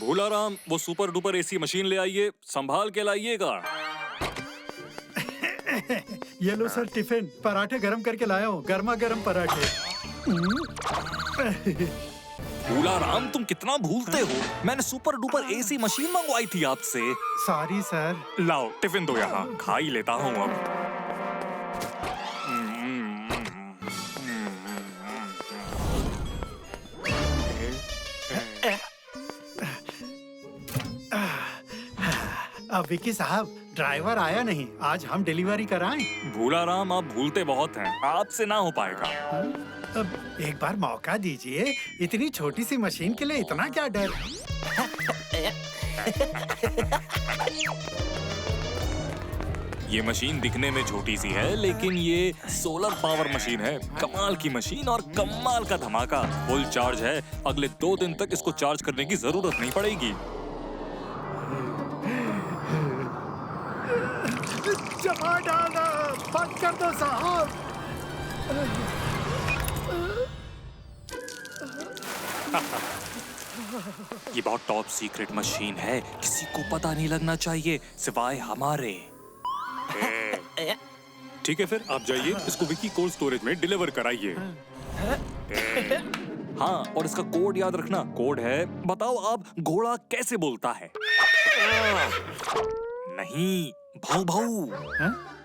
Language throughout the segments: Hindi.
भूलाराम, वो सुपर डुपर एसी मशीन ले आइए, संभाल के लाइएगा। ये लो सर टिफिन, पराठे गरम करके लाया हूँ, गर्मा गर्म पराठे। भूलाराम, तुम कितना भूलते हो, मैंने सुपर डुपर एसी मशीन मंगवाई थी आपसे। Sorry sir. लाओ टिफिन दो, यहाँ खा ही लेता हूँ अब। अब विकी साहब, ड्राइवर आया नहीं, आज हम डिलीवरी कराएं। भूलाराम, आप भूलते बहुत हैं, आपसे ना हो पाएगा। अब एक बार मौका दीजिए, इतनी छोटी सी मशीन के लिए इतना क्या डर। ये मशीन दिखने में छोटी सी है, लेकिन ये सोलर पावर मशीन है। कमाल की मशीन और कमाल का धमाका। फुल चार्ज है, अगले 2 दिन तक इसको चार्ज करने की जरूरत नहीं पड़ेगी। जमा डालना बंद कर दो साहब। ये बहुत टॉप सीक्रेट मशीन है, किसी को पता नहीं लगना चाहिए सिवाय हमारे। ठीक है, फिर आप जाइए, इसको विकी कोल्ड स्टोरेज में डिलीवर कराइए। हाँ, और इसका कोड याद रखना। कोड है, बताओ आप घोड़ा कैसे बोलता है? नहीं, भाऊ भाऊ।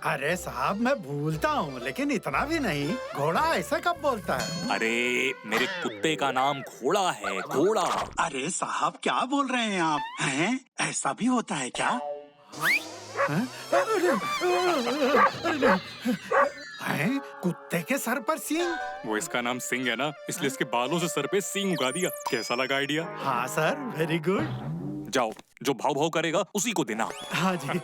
अरे साहब, मैं भूलता हूँ, लेकिन इतना भी नहीं। घोड़ा ऐसा कब बोलता है? अरे मेरे कुत्ते का नाम घोड़ा है, घोड़ा। अरे साहब, क्या बोल रहे हैं आप? हैं? ऐसा भी होता है क्या? हैं? कुत्ते के सर पर सींग? वो इसका नाम सिंह है ना, इसलिए इसके बालों से सर पे सींग उगा दिया। कैसा लगा आइडिया? हाँ सर, वेरी गुड। जाओ, जो भाव भाव करेगा उसी को देना। हाँ जी।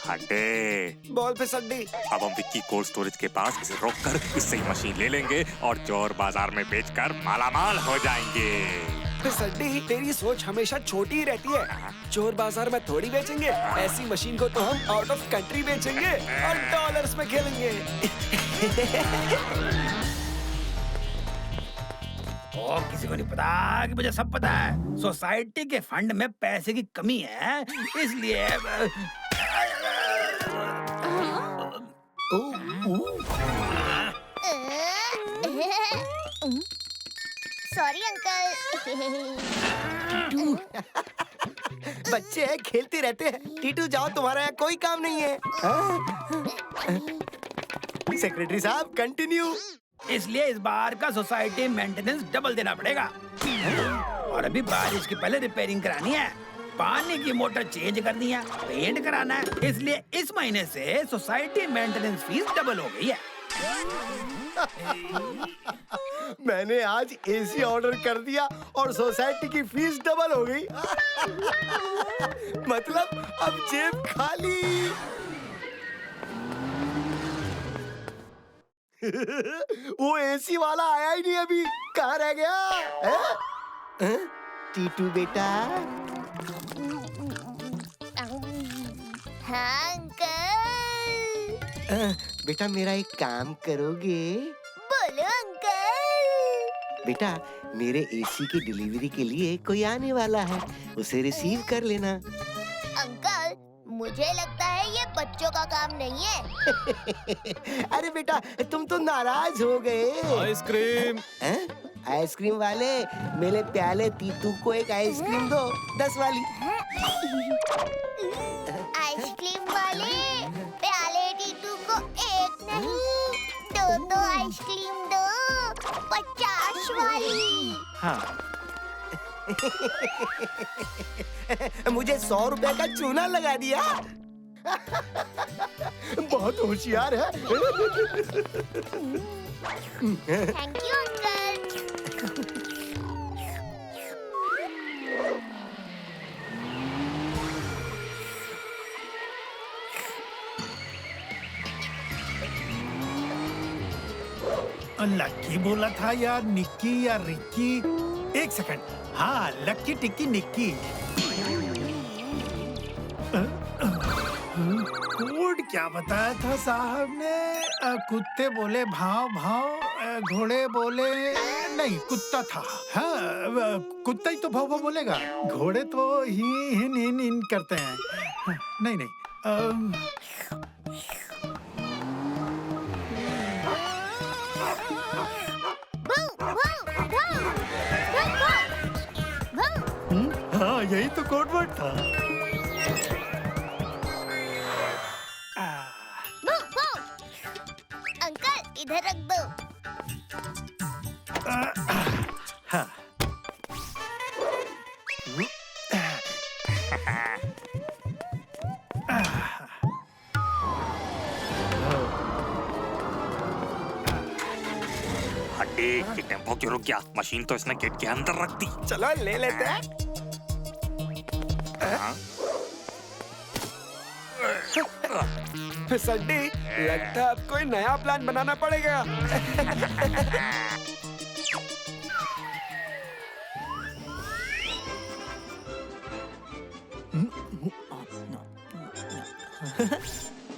हटे। बोल फिसड्डी। अब हम विक्की कोल्ड स्टोरेज के पास इसे रोककर इससे ही मशीन ले लेंगे और चोर बाजार में बेचकर मालामाल हो जाएंगे। फिसड्डी, तेरी सोच हमेशा छोटी ही रहती है। चोर बाजार में थोड़ी बेचेंगे, ऐसी मशीन को तो हम आउट ऑफ कंट्री बेचेंगे और डॉलर्स में खेलेंगे। और किसी को नहीं पता कि मुझे सब पता है। सोसाइटी के फंड में पैसे की कमी है, इसलिए सॉरी अंकल। बच्चे हैं, खेलते रहते हैं। टीटू जाओ, तुम्हारा यहाँ कोई काम नहीं है। सेक्रेटरी साहब, कंटिन्यू। इसलिए इस बार का सोसाइटी मेंटेनेंस डबल देना पड़ेगा। और अभी बारिश की पहले रिपेयरिंग करानी है, पानी की मोटर चेंज करनी है, पेंट कराना है। इसलिए इस महीने से सोसाइटी मेंटेनेंस फीस डबल हो गई है। मैंने आज एसी ऑर्डर कर दिया और सोसाइटी की फीस डबल हो गई। मतलब अब जेब खाली। वो एसी वाला आया ही नहीं अभी, कहाँ रह गया? टीटू बेटा। हाँ अंकल। बेटा, मेरा एक काम करोगे? बोलो अंकल। बेटा, मेरे एसी की डिलीवरी के लिए कोई आने वाला है, उसे रिसीव कर लेना। अंकल, मुझे लगता है ये बच्चों का काम नहीं है। अरे बेटा, तुम तो नाराज हो गए। आइसक्रीम। आइसक्रीम वाले, मेरे प्याले तीतू को एक आइसक्रीम दो, 10 वाली। आइसक्रीम वाले, प्याले टीटू को एक नहीं, 2 आइसक्रीम दो, 50 वाली। हाँ। मुझे 100 रुपए का चूना लगा दिया। बहुत होशियार है। Thank you uncle. लक्की बोला था या निक्की या रिक्की? एक सेकंड। हाँ, लक्की टिक्की निक्की। कोड क्या बताया था साहब ने? कुत्ते बोले भाव भाव, घोड़े बोले नहीं, कुत्ता था। हाँ, कुत्ता ही तो भाव भाव बोलेगा। घोड़े तो हिन हिन हिन करते हैं। हाँ, नहीं नहीं, हाँ यही तो कोड वर्ड था। अंकल इधर रख दो। हाँ। हड्डी, ये टेम्पो क्यों रुक गया? मशीन तो इसने गेट के अंदर रख दी। चलो ले लेते हैं। फिसड्डी, लगता है अब कोई नया प्लान बनाना पड़ेगा।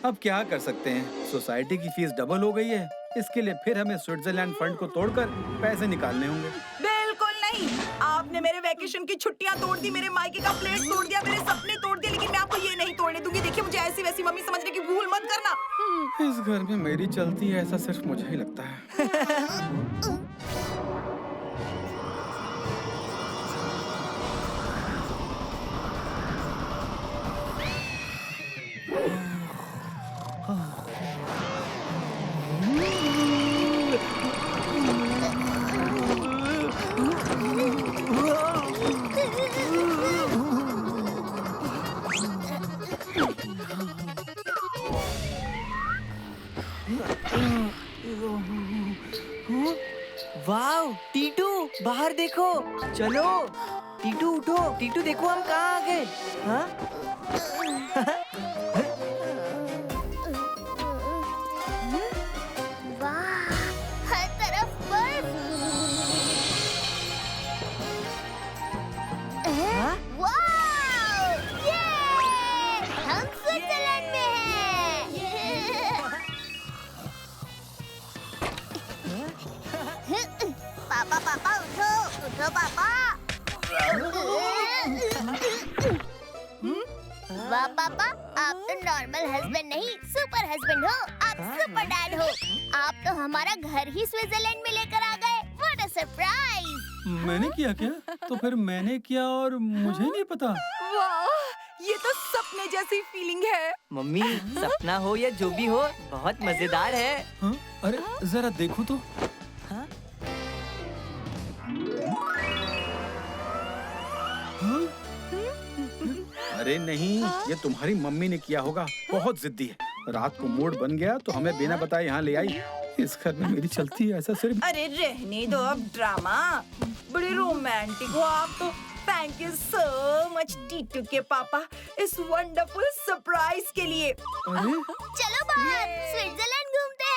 अब क्या कर सकते हैं, सोसाइटी की फीस डबल हो गई है। इसके लिए फिर हमें स्विट्जरलैंड फंड को तोड़कर पैसे निकालने होंगे। बिल्कुल नहीं, आपने मेरे वैकेशन की छुट्टियां तोड़ दी, मेरे मायके का प्लेट तोड़ दिया, मेरे सपने तोड़ दिए, लेकिन मैं आपको ये नहीं तोड़ने दूंगी। देखिए, मुझे ऐसी वैसी मम्मी समझने की भूल मत करना। इस घर में मेरी चलती है, ऐसा सिर्फ मुझे ही लगता है। वाव, टीटू बाहर देखो। चलो टीटू उठो। टीटू देखो हम कहाँ आ गए। हाँ? वाह, हर तरफ बर्फ। हाँ? वाह, ये हम स्विट्जरलैंड में हैं। पापा पापा उठो उठो पापा। वाह पापा, आप तो नॉर्मल हस्बैंड नहीं, सुपर हस्बैंड हो। आप सुपर डैड हो। आप तो हमारा घर ही स्विट्जरलैंड में लेकर आ गए। What a surprise. मैंने किया क्या? तो फिर मैंने किया और मुझे नहीं पता। वाह, ये तो सपने जैसी फीलिंग है। मम्मी, सपना हो या जो भी हो, बहुत मजेदार है। हाँ? अरे जरा देखो तो। हाँ? हाँ? अरे नहीं, ये तुम्हारी मम्मी ने किया होगा। बहुत जिद्दी है। रात को मूड बन गया तो हमें बिना बताए यहाँ ले आई। इस घर में मेरी चलती है, ऐसा सिर्फ। अरे रहने दो अब ड्रामा। बड़े रोमांटिक हो आप तो। Thank you so much Titu के पापा, इस वंडरफुल सरप्राइज के लिए। अरे चलो बाहर स्विट्जरलैंड घूमते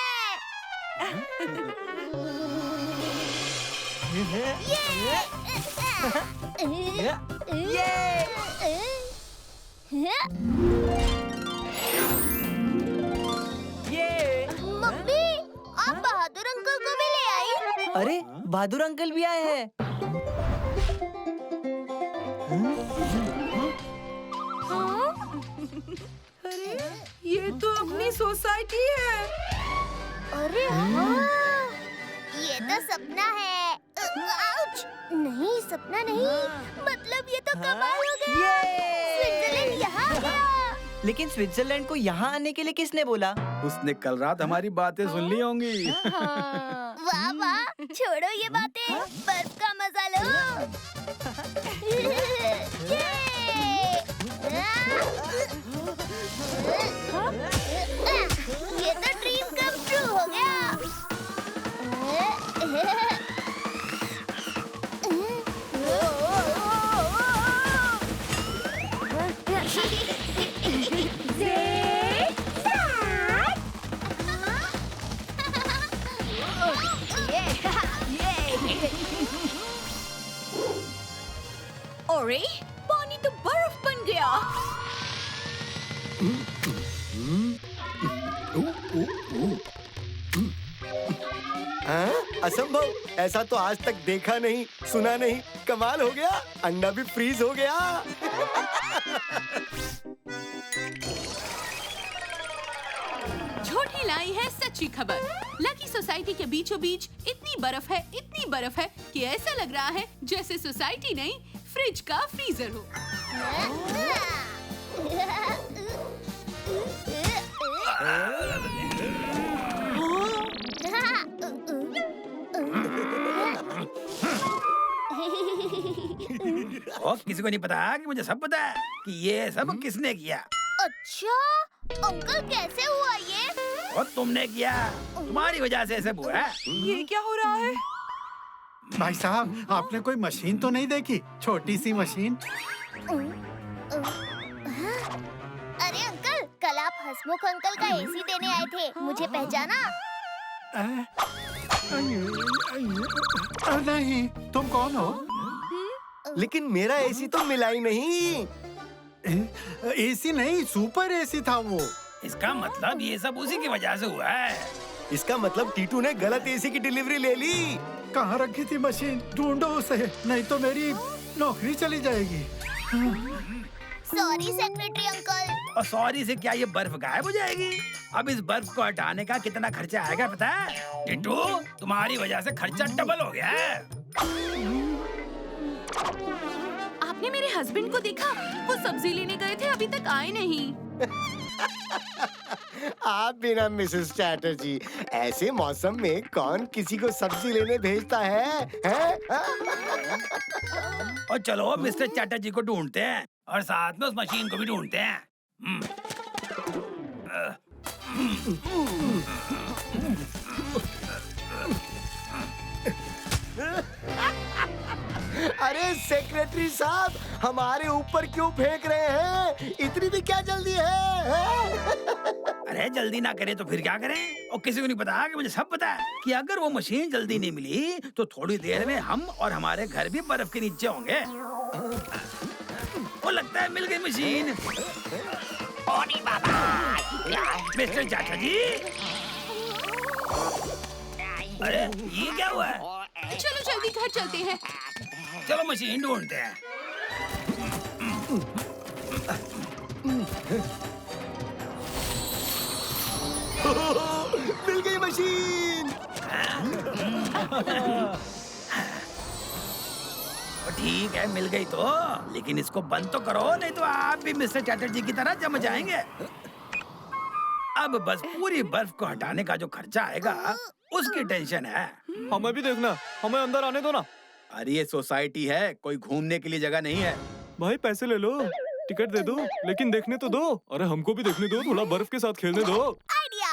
ये मम्मी, आप बहादुर अंकल को भी ले आई। अरे बहादुर अंकल भी आए हैं। अरे ये तो अपनी सोसाइटी है। अरे हाँ, ये तो सपना है। आउच! नहीं, सपना नहीं, मतलब ये तो कमाल हो गया। स्विट्जरलैंड यहाँ आ गया। लेकिन स्विट्जरलैंड को यहाँ आने के लिए किसने बोला? उसने कल रात हमारी बातें सुन ली होंगी। वाह वाह, छोड़ो ये बातें, बर्फ का मजा लो। ये तो ड्रीम कम ट्रू हो गया। अरे पानी तो बर्फ बन गया। असंभव, ऐसा तो आज तक देखा नहीं, सुना नहीं। कमाल हो गया, अंडा भी फ्रीज हो गया। झूठी लाई है सच्ची खबर। लकी सोसाइटी के बीचों बीच इतनी बर्फ है कि ऐसा लग रहा है जैसे सोसाइटी नहीं, फ्रिज का फ्रीजर हो। और किसी को नहीं पता कि मुझे सब पता है कि ये सब किसने किया। अच्छा, अंकल कैसे हुआ ये? और तुमने किया, तुम्हारी वजह से ऐसे हुआ है। ये क्या हो रहा है? भाई साहब, आपने कोई मशीन तो नहीं देखी? छोटी सी मशीन। अरे अंकल, कल आप हसमुख अंकल का एसी देने आए थे, मुझे पहचाना? नहीं, तुम कौन हो? लेकिन मेरा एसी तो मिला ही नहीं। एसी नहीं, सुपर एसी था वो। इसका मतलब ये सब उसी की वजह से हुआ है। इसका मतलब टीटू ने गलत एसी की डिलीवरी ले ली। कहाँ रखी थी मशीन? ढूंढो उसे, नहीं तो मेरी नौकरी चली जाएगी। Sorry secretary uncle. और सॉरी से क्या ये बर्फ गायब हो जाएगी? अब इस बर्फ को हटाने का कितना खर्चा आएगा पता है? टिट्टू, तुम्हारी वजह से खर्चा डबल हो गया है। आपने मेरे हस्बैंड को देखा? वो सब्जी लेने गए थे, अभी तक आए नहीं। आप बिना मिसेस चैटर्जी, ऐसे मौसम में कौन किसी को सब्जी लेने भेजता है? और चलो मिस्टर चैटर्जी को ढूंढते हैं और साथ में उस मशीन को भी ढूंढते हैं। अरे सेक्रेटरी साहब, हमारे ऊपर क्यों फेंक रहे हैं? इतनी भी क्या जल्दी है? अरे जल्दी ना करे तो फिर क्या करें? और किसी को नहीं पता कि मुझे सब पता है कि अगर वो मशीन जल्दी नहीं मिली तो थोड़ी देर में हम और हमारे घर भी बर्फ के नीचे होंगे। वो लगता है मिल गई मशीन। ओनी बाबा, मिस्टर चाचा जी, अरे ये क्या हुआ है? चलो जल्दी घर चलते हैं। चलो मशीन ढूंढते हैं। मिल गई मशीन। ठीक है, मिल गई तो, लेकिन इसको बंद तो करो, नहीं तो आप भी मिस्टर चैटर्जी की तरह जम जाएंगे। अब बस पूरी बर्फ को हटाने का जो खर्चा आएगा उसकी टेंशन है। हमें भी देखना, हमें अंदर आने दो ना। अरे ये सोसाइटी है, कोई घूमने के लिए जगह नहीं है। भाई पैसे ले लो, टिकट दे दो, लेकिन देखने तो दो। अरे हमको भी देखने दो, थोड़ा बर्फ के साथ खेलने दो। आइडिया।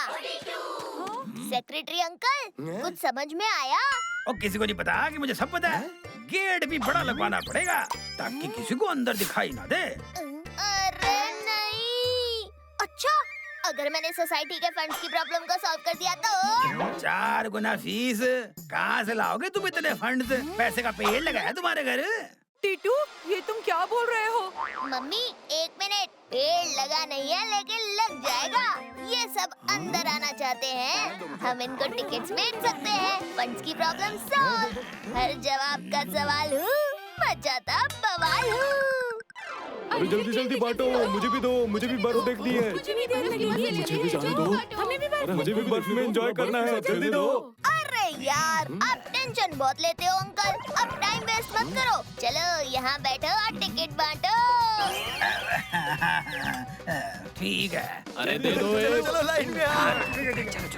सेक्रेटरी अंकल, कुछ समझ में आया? और किसी को नहीं पता कि मुझे सब पता है। गेट भी बड़ा लगवाना पड़ेगा ताकि किसी को अंदर दिखाई ना दे। अरे नहीं। अच्छा, अगर मैंने सोसाइटी के फंड्स की प्रॉब्लम को सॉल्व कर दिया तो? 4 गुना फीस। कहाँ से लाओगे तुम इतने फंड्स? पैसे का पेड़ लगाया तुम्हारे घर? टीटू, ये तुम क्या बोल रहे हो? Mummy, 1 minute. पेड़ लगा नहीं है, लेकिन लग जाएगा। ये सब अंदर आना चाहते हैं, हम इनको टिकट्स बेच सकते हैं। फंड्स की प्रॉब्लम सॉल्व। हर जवाब का सवाल हूँ, मचाता बवाल हूँ। अरे जल्दी जल्दी बांटो, मुझे भी दो, मुझे भी बर्फ देखनी है। मुझे भी जाने दो। हमें भी अरे मुझे भी बर्फ में एंजॉय करना है, जल्दी दो। अरे यार, आप टेंशन बहुत लेते हो अंकल। अब टाइम वेस्ट मत करो, चलो यहाँ बैठो और टिकट बांटो। ठीक है। अरे दे दो। चलो लाइन में आ। चलो।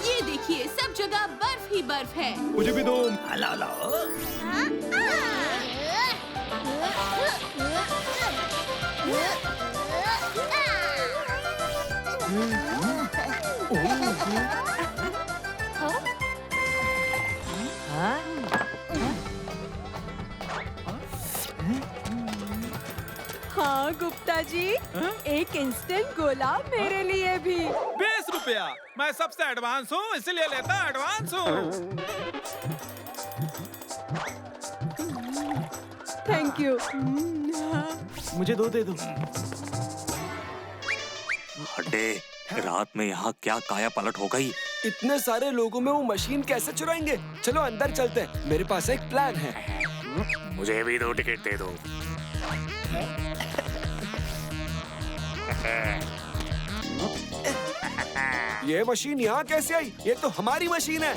ये देखिए, सब जगह बर्फ ही बर्फ है। मुझे भी दो। लाओ लाओ। हाँ गुप्ता जी, एक इंस्टेंट गोला मेरे लिए भी। 20 रुपया। मैं सबसे एडवांस हूँ, इसलिए लेता एडवांस हूँ। Thank you. मुझे 2 दे दो। हड्डे, रात में यहाँ क्या काया पलट हो गई। इतने सारे लोगों में वो मशीन कैसे चुराएंगे? चलो अंदर चलते हैं, मेरे पास एक प्लान है। मुझे भी 2 टिकट दे दो। ये मशीन यहाँ कैसे आई? ये तो हमारी मशीन है।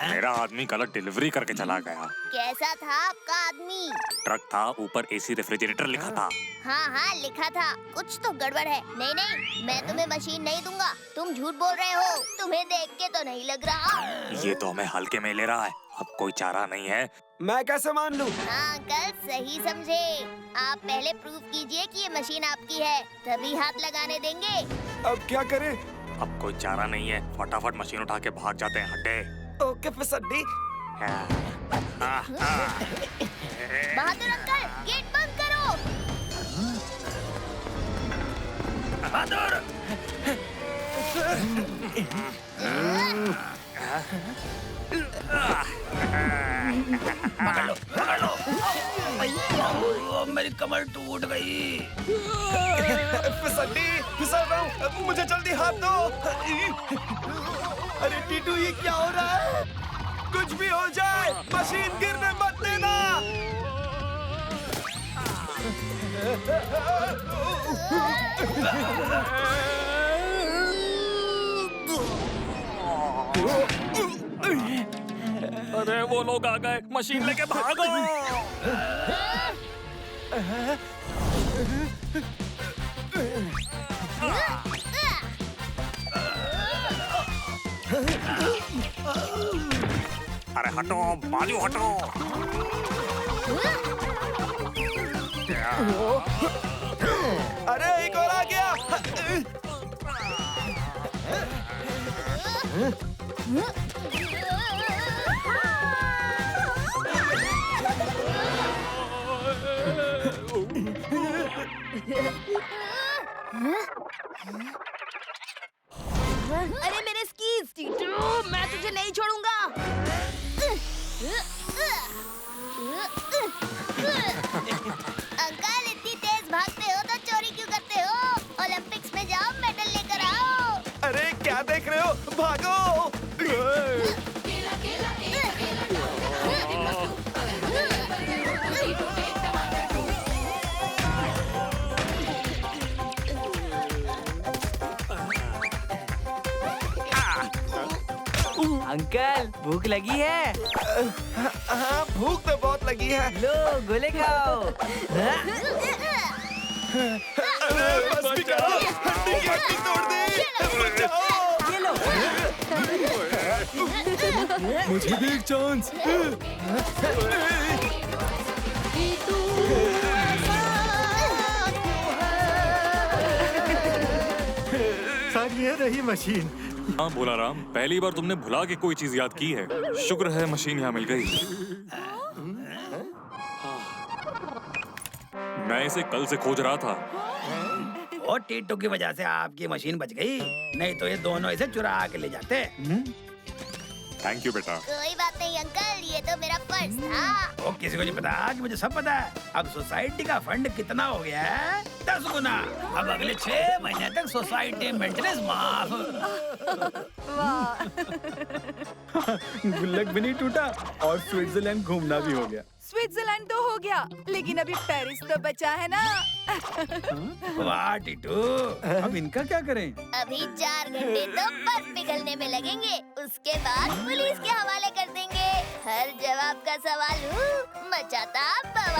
मेरा आदमी गलत डिलीवरी करके चला गया। कैसा था आपका आदमी? ट्रक था, ऊपर एसी रेफ्रिजरेटर लिखा था। हाँ हाँ लिखा था। कुछ तो गड़बड़ है। नहीं नहीं, मैं तुम्हें मशीन नहीं दूंगा। तुम झूठ बोल रहे हो। तुम्हें देख के तो नहीं लग रहा। ये तो हमें हल्के में ले रहा है। अब कोई चारा नहीं है। मैं कैसे मान लूं? हाँ अंकल, सही समझे। आप पहले प्रूव कीजिए कि ये मशीन आपकी है, तभी हाथ लगाने देंगे। अब क्या करें? अब कोई चारा नहीं है। फटाफट मशीन उठा के भाग जाते हैं हड्डे। ओके फिसड्डी। बहादुर अंकल, गेट बंद करो। बहादुर! पकड़ लो, पकड़ लो। ओ, मेरी कमर टूट गई। फिसड्डी, फिसल रहा हूँ। मुझे जल्दी हाथ दो। अरे टीटू, ये क्या हो रहा है? कुछ भी हो जाए, मशीन गिरने मत देना। अरे वो लोग आ गए, मशीन लेके भागो। अरे हटो, बाजू हटो। अरे एक और आ गया। अरे मेरे स्कीज, टीटू, मैं तुझे नहीं छोड़ूंगा। अंकल, इतनी तेज भागते हो तो चोरी क्यों करते हो? ओलंपिक्स में जाओ, मेडल लेकर आओ। अरे क्या देख रहे हो? भागो। अंकल, भूख लगी है? हाँ, भूख तो बहुत लगी है। लो गोले खाओ। बस भी करो, हड्डी की हड्डी तोड़ दी। बचाओ। ये लो। मुझे भी एक चांस। सर, ये रही मशीन। हाँ भोला राम, पहली बार तुमने भुला के कोई चीज याद की है। शुक्र है मशीन यहाँ मिल गई। मैं इसे कल से खोज रहा था। और टीटू की वजह से आपकी मशीन बच गई, नहीं तो ये दोनों इसे चुरा के ले जाते। थैंक यू बेटा। कोई बात नहीं अंकल, ये तो मेरा फर्ज था। वो किसी को नहीं पता कि मुझे सब पता है। अब सोसाइटी का फंड कितना हो गया है? 10 गुना। अब अगले 6 महीने तक सोसाइटी मेंटेनेंस माफ। गुल्लक भी नहीं टूटा और स्विट्जरलैंड घूमना भी हो गया। स्विट्जरलैंड तो हो गया, लेकिन अभी पेरिस तो बचा है ना। वाह टीटू, अब इनका क्या करें? अभी 4 घंटे तो बर्फ पिघलने में लगेंगे, उसके बाद पुलिस के हवाले कर देंगे। हर जवाब का सवाल मचाता बवाल।